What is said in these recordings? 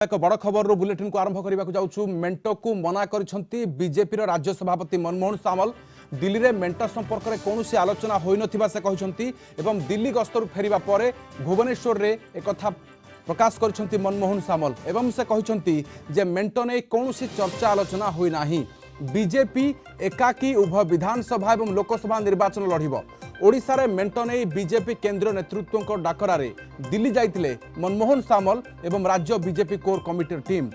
एक बड़ खबर बुलेटिन को आरंभ करने जाऊँ। मेंटो को मना करिसेंती बीजेपी राज्य सभापति मनमोहन सामल। दिल्ली में मेंटो संपर्क में कौन आलोचना हो न से कहते एवं दिल्ली गस्तरु फेरिबा परे भुवनेश्वर रे एक कथा प्रकाश करिसेंती मनमोहन सामल एवं से कहते जे मेंटो ने कौन चर्चा आलोचना होना। बीजेपी एकाकी उभय विधानसभा और लोकसभा निर्वाचन लड़ब। ओडिशा रे मेंटो ने बीजेपी केंद्रीय नेतृत्व डाकरारे दिल्ली जाइतिले मनमोहन सामल एवं राज्य बीजेपी कोर कमिटी टीम।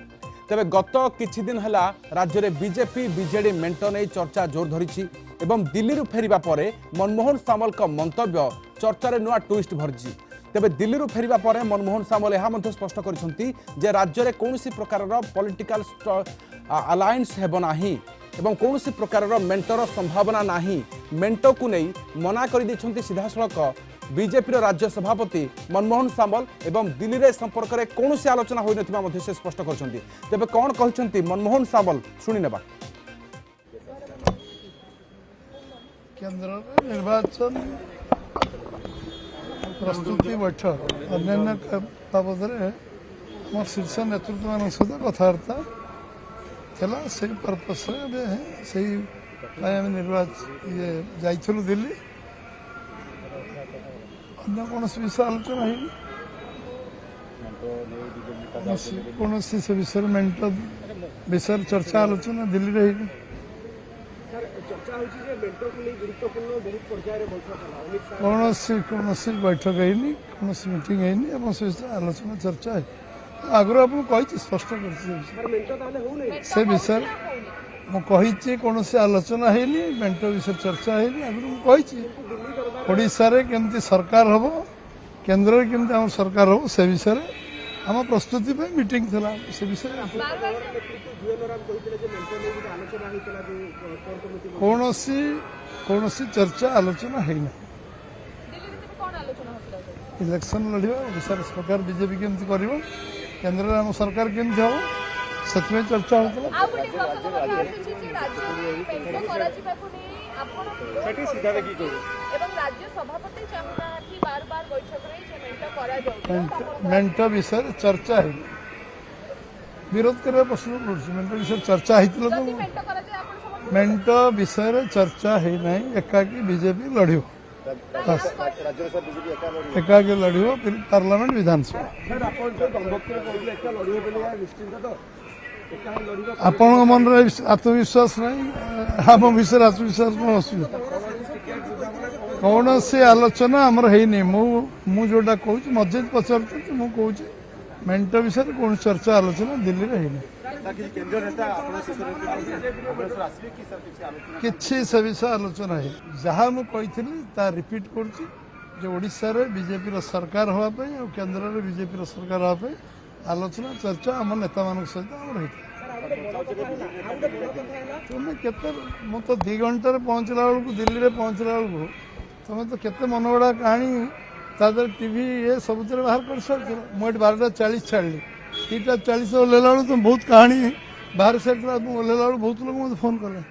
तेबे गत किछि दिन हला राज्य रे बीजेपी बीजेडी मेंटो ने चर्चा जोर धरिछि एवं दिल्ली फेरिबा परे मनमोहन सामल का मंतव्य चर्चार नुआ ट्विस्ट भरछि। तेबे दिल्ली फेरिबा परे मनमोहन सामल यह स्पष्ट करिसेंती जे राज्य रे कोनोसी प्रकार पॉलिटिकल अलायंस हेबो नाही एवं कौन प्रकार मेंटर संभावना नहीं। मेंटो को नहीं मना कर सीधा सड़क बीजेपी राज्य सभापति मनमोहन सामल एवं दिल्ली रे संपर्क में कौन आलोचना हो से स्पष्ट करछंती। तेबे कौन कहते मनमोहन सामल शुणी नेबा। केंद्र निर्वाचन प्रस्तुति बैठक अन्य बाबद शीर्ष नेतृत्व मान सहित कथबार्ता चला से पर्पस से निर्वाचन ये जाइलु दिल्ली अन्य कौन विषय आलोचना कौन से विषय मेंटो विषय चर्चा आलोचना दिल्ली रे कौन बैठक है कौन मीटिंग है से आलोचना चर्चा है आगुरी आपको स्पष्ट कर विषय मुझे कौन आलोचना है मेंटो विषय चर्चा है आगुरी ओडिशा रे केमती सरकार हम केंद्र में केमती आम सरकार हम से विषय आम प्रस्तुति मीटिंग थला से विषय कौन चर्चा आलोचना है ना। इलेक्शन लड़वा ओडिशा सरकार बीजेपी केमती कर केंद्र में आम सरकार केमती हम से चर्चा होता मेंटो विषय चर्चा है विरोध करने प्रश्न पड़े मेंटो विषय चर्चा होता तो मेंटो विषय चर्चा है ना एकाकी बीजेपी लड़ो एकाकी लड़ो फिर पार्लियामेंट विधानसभा आपण मन आत्मविश्वास नहीं आम विषय आत्मविश्वास कौन असुविधा कौन से आलोचना आमर है मु जोटा कहूँ मस्जिद पचार मुझे मेंटो विषय कौन चर्चा आलोचना दिल्ली रे है किसी से विषय आलोचना है जहाँ मुझे रिपीट करोडिशा बीजेपी सरकार हाँपाई और केन्द्र में बीजेपी सरकार हाँपाई आलोचना चर्चा आम नेता मान सहित आम तुम्हें केते मु तो 2 घंटे पहुँचला बेलू दिल्ली में पहुँचला बेलू तुम्हें तो केते मनगढ़ा कहानी तादर टीवी ये सब बाहर कर सारी मुझे 12:40 छाड़ी 3:40 ओल्ला बेलू तुम बहुत कहानी बाहर सारी ओल्ला बेलू बहुत लोग मत फोन कले।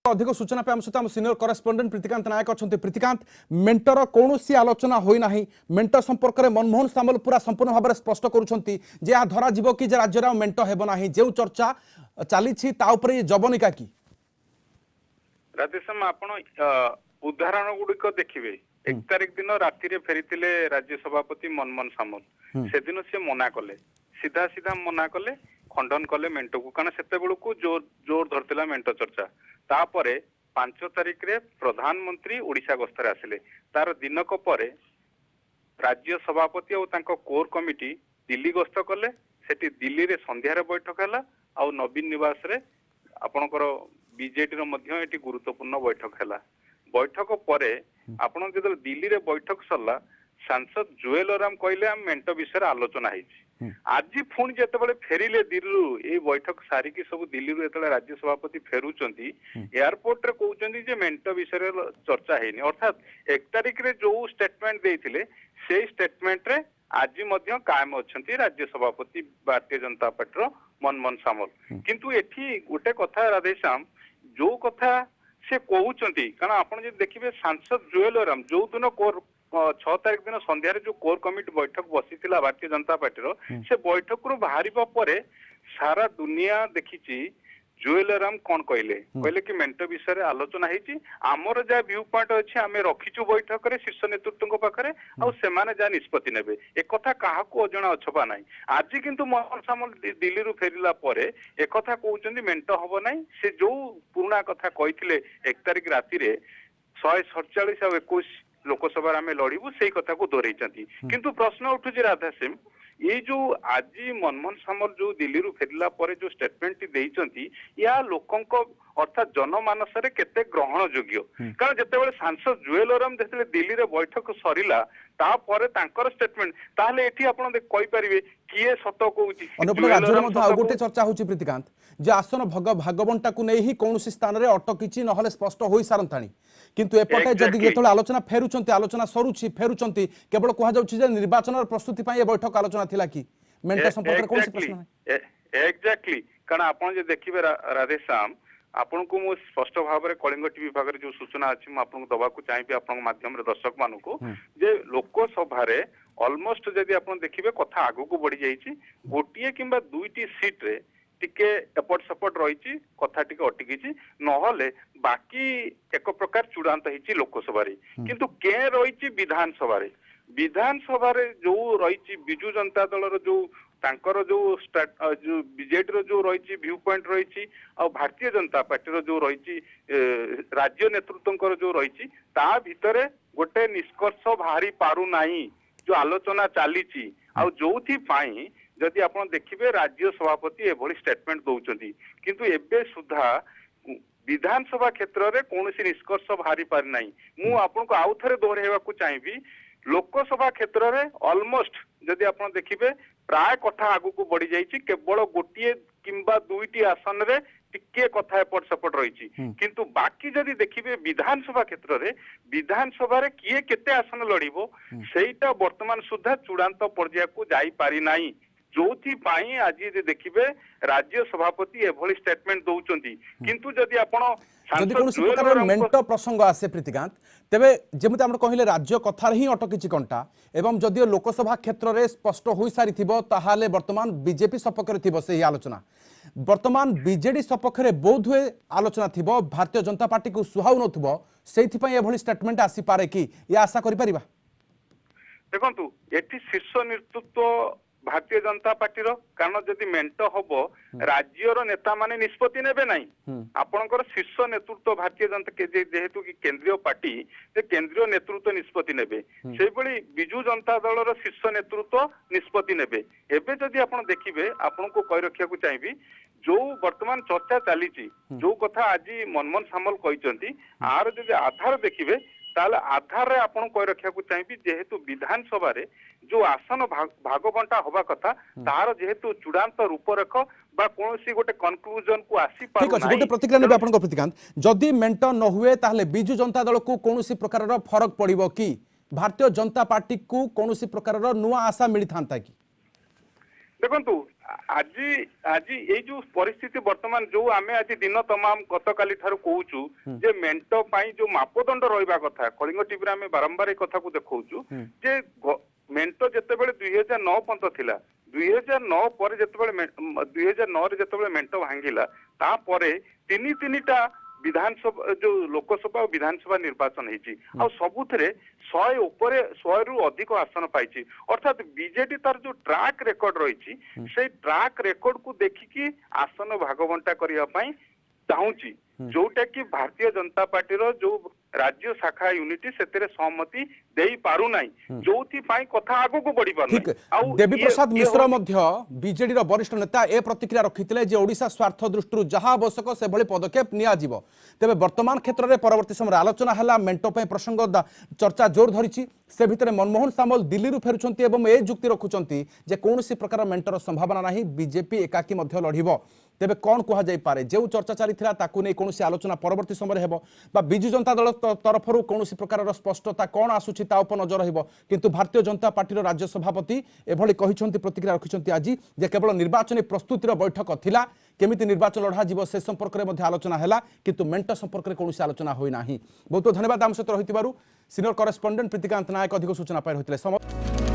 अधिक सूचना पे आम सहित सीनियर करेस्पोंडेंट प्रीतिकांत नायक अच्छा। प्रीतिकांत मेंटर कौन आलोचना होना मेंटर संपर्क में मनमोहन सामल पूरा संपूर्ण भाव में स्पष्ट करुँच धरा जीव कि राज्य मेंट हेबना जो चर्चा चली जबनिका कि राधेश्याम आप उदाहरण गुड़िक देखिए 1 तारिख दिन राति फेरी राज्य सभापति मनमोहन सामल से दिन से मना कले सीधा सीधा मना कले खंडन कले मेंटो को कारण से जोर धरता मेंटो चर्चा तापरे 5 तारिख रे प्रधानमंत्री ओडिशा गस्तरे आसिले तार दिनक परे राज्य सभापति और तांको कोर कमिटी दिल्ली गस्त कले सेठी दिल्ली रे संध्यारे बैठक हैला और नवीन निवास रे आपनकर बीजेडी रो मध्य एटी गुरुत्वपूर्ण बैठक हैला। बैठक परे आपण जदि दिल्ली रे बैठक सरला सांसद जुएल ओराम कहले हम मेंटो विषय आलोचना है आज पुणी जिते फेरिले दिल्ली ये बैठक सारिकी सब दिल्ली जो राज्य सभापति फेरुचंती एयरपोर्ट रे कहउचंती जे मेंटो विषय चर्चा हैनी अर्थात 1 तारिख रे जो स्टेटमेंट देइथिले से स्टेटमेंट रे आज मध्य कायम अछंती राज्य सभापति भारतीय जनता पार्टी मनमोहन सामल किंतु एठी गोटे कथा राधेश्याम जो कथा से कहउचंती कारण आपण जे देखिबे सांसद जुएल ओराम जो दिन कोर तारिख दिन संध्यारे जो कोर कमिटी बैठक बसीथिला भारतीय जनता पार्टी से बैठक रु बाहरिबा परे सारा दुनिया देखिछि जुएलराम कौन कहले कहले कि मेंटो विषय आलोचना होती आमर जहाँ व्यू पॉइंट अच्छे आम रखीचु बैठक में शीर्ष नेतृत्व पाखे आने जहाँ निष्पत्ति नेबे एक कथा क्या अजणा अछपा ना आज किंतु मोहन सामल दिल्ली रु फेरिला परे एक कथा कहउचंदी मेंटो हबो नाही से जो पुराना कथा कहिथिले 1 तारिख राति रे 147 और 21 लोकसभा आम लड़बू से कथा को दोहराई किंतु प्रश्न उठुची राधा सिंह ये जो आज मनमोहन सामल जो दिल्ली रु फेरिला परे जो स्टेटमेंट देइचंती या लोकंको अर्थात जनमानस रे केते ग्रहण योग्य कारण जेतेबेले सांसद जुएल ओराम जेतेबेले दिल्ली रे बैठक सरिला ता परे तांकर स्टेटमेंट ताहले एठी आपण कहि परिबे किए सत कहउची अनुपम राज्य रे मध्ये आ गोटे चर्चा होची प्रीतिकांत जे आसन भागबंटा को नहीं ही कोनोसी स्थान रे अटकीची नहले स्पष्ट होई सारंताणी किंतु एपटे जदि जेतोले आलोचना फेरुचंती आलोचना सरुची फेरुचंती केवल कहा जाउची जे निर्वाचन प्रस्तुति पई ए बैठक आलोचना थिला कि मेंटो संपर्क कोनोसी प्रश्न नै एक्जेक्टली कारण आपण जे देखिबे राधेश्याम आपन को मु स्पष्ट भाव में कलिंग टीवी विभाग जो सूचना अच्छी मुझे दवा को चाहिए आपण माध्यम दर्शक मान को जे लोकसभा रे ऑलमोस्ट जदि आपण देखिबे कथा आगु को बढ़ी जाइए गोटे किंबा दुईटी सीट रे टिके एपट सपट रही कथा टिके अटकी नहले बाकी एक प्रकार चूड़ांत होती लोकसभा रे किंतु के रही विधानसभा रे जो रही विजु जनता दल जो तांकर जो बीजेडी रो जो रही व्यू पॉइंट रही और भारतीय जनता पार्टी रो जो रही राज्य नेतृत्व जो रही ता भितरे गोटे निष्कर्ष बाहरी पारु नाही जो आलोचना चली जोथि पाई जदि आपण देखिबे राज्य सभापति एभली स्टेटमेंट दउचंती किंतु एबे सुधा विधानसभा क्षेत्र रे कोनोसी निष्कर्ष बाहरी पारि नाही मु आपण को आउ थरे दोहराइबा को चाहिबी लोकसभा क्षेत्र रे ऑलमोस्ट जदि आपण देखिबे प्राय कथा आगु को बढ़ी जाइए केवल गोटे किंबा दुईटी आसन रे टिके कथा एपट सपट रही किंतु बाकी जदि देखिबे विधानसभा क्षेत्र रे विधानसभा रे किए केते आसन लड़िबो सेटा वर्तमान सुधा चूड़ांत पर्याय को जाई पारि नाही जोथि पाई आज देखिबे राज्य सभापति एभली स्टेटमेंट दउचंती किंतु जदि आपण जदि कोनोसी प्रकार मेंटो प्रसंग आसे प्रीतिकांत तेबे जेमते हम कहले राज्य कथार ही अटकीची कंटा एवं जदियो लोकसभा क्षेत्र रे स्पष्ट होई सारी थिबो ताहाले वर्तमान बीजेपी सपक्ष रे थिबो सेही आलोचना वर्तमान बीजेडी सपक्ष रे बोध हुए आलोचना थिबो भारतीय जनता पार्टी को सुहाउ नथुबो सेहि पई एभली स्टेटमेंट आसी पारे कि या आशा करि परिबा देखंतु एठी शीर्ष नेतृत्व भारतीय जनता पार्टी रो कारण जदि मेंटो हबो राज्य रो नेता माने निष्पत्ति नेबे नाही आपनकर शीर्ष नेतृत्व भारतीय जनता के जेहेतु कि केंद्रीय पार्टी जे केंद्रीय नेतृत्व निष्पत्ति नेबे सेहि बळी बिजू जनता दल रो शीर्ष नेतृत्व निष्पत्ति नेबे एबे जदि आपण देखिबे आपण को कहि रखिया को चाहिबी जो वर्तमान चर्चा चलीची जो कथा आज मनमोहन सामल कहिसंती आर जदि आधार देखिबे ताले आधार रे आपण कहि रखिया को चाहिबी जेहेतु विधानसभा रे जो आसन भागबंटा होबा कथा तार जेहेतु चूड़ांत रूपरेख बा कोनोसी गोटे कंक्लूजन को आसी पारु ठीक अछि गोटे प्रतिक्रिया नेबे आपण को प्रतिकांत जदि मेंटो न हुए ताहले बिजू जनता दल को कोनोसी प्रकार रो फरक पड़िबो कि भारतीय जनता पार्टी को कोनोसी प्रकार रो नुवा आशा मिली थांता कि देखंतु आज आज ये जो परिस्थिति वर्तमान जो आमे आज दिन तमाम गतकाली ठारू कहूचु जे मेंटो पाई जो मापदंड रहिबा कथा कलिंग टीवी रे आमे बारंबार ए कथा को देखौचु जे मेंटो जेतेबेले 2009 पंत थिला 2009 पर जेतेबेले 2009 रे जेतेबेले मेंटो भांगिला ता परे तीनिटा विधानसभा जो लोकसभा और विधानसभा निर्वाचन होती सबुथे 100 ऊपर 100 रु अधिक आसन पाई अर्थात बीजेडी तार जो ट्रैक रेकर्ड रही से ट्रैक रेकर्ड को देखिकी आसन भागबंटा करने चाहूँगी जोटा कि भारतीय जनता पार्टी रो जो राज्य शाखा यूनिटी सेतेरे सहमति देई पारु नाही जोथि पाई कथा आगु को बढ़ी पारु ठीक देवी प्रसाद मिश्र मध्य बीजेडी रो वरिष्ठ नेता ए प्रतिक्रिया रखिथिले जे ओडिसा स्वार्थ दृष्टि जहाँ आवश्यक से भली पदक्षेप निया जिवो तेबे वर्तमान क्षेत्र रे परवर्ती समय आलोचना हला मेंटो पई प्रसंग चर्चा जोर धरिछि से भितरे मनमोहन सामल दिल्ली रु फेरुचंती एवं ए जुक्ति रखुचंती जे कोनोसी प्रकार मेंटर संभावना नाही बीजेपी एकाकी मध्य लढिबो तेबे कौन कह जाई पारे जो चर्चा चली ताकू नहीं कौन आलोचना परवर्ती समय हेबो बा बिजु जनता दल तरफरु कौन प्रकार स्पष्टता कौन आसुछि ता उपर नजर रहिबो किंतु भारतीय जनता पार्टी राज्य सभापति एभली कहिसंती प्रतिक्रिया रखिसंती आज जे केवल निर्वाचन प्रस्तुतिर बैठक थिला केमिति निर्वाचन लढ़ा जीव से संपर्क में मध्य आलोचना हैला किंतु मेंट संपर्क में कौन आलोचना होई नाही। बहुत बहुत धन्यवाद आम सहित रहितिबारु सीनियर करेस्पोंडेंट प्रीतिकांत नायक अधिक सूचना पाई रहितले।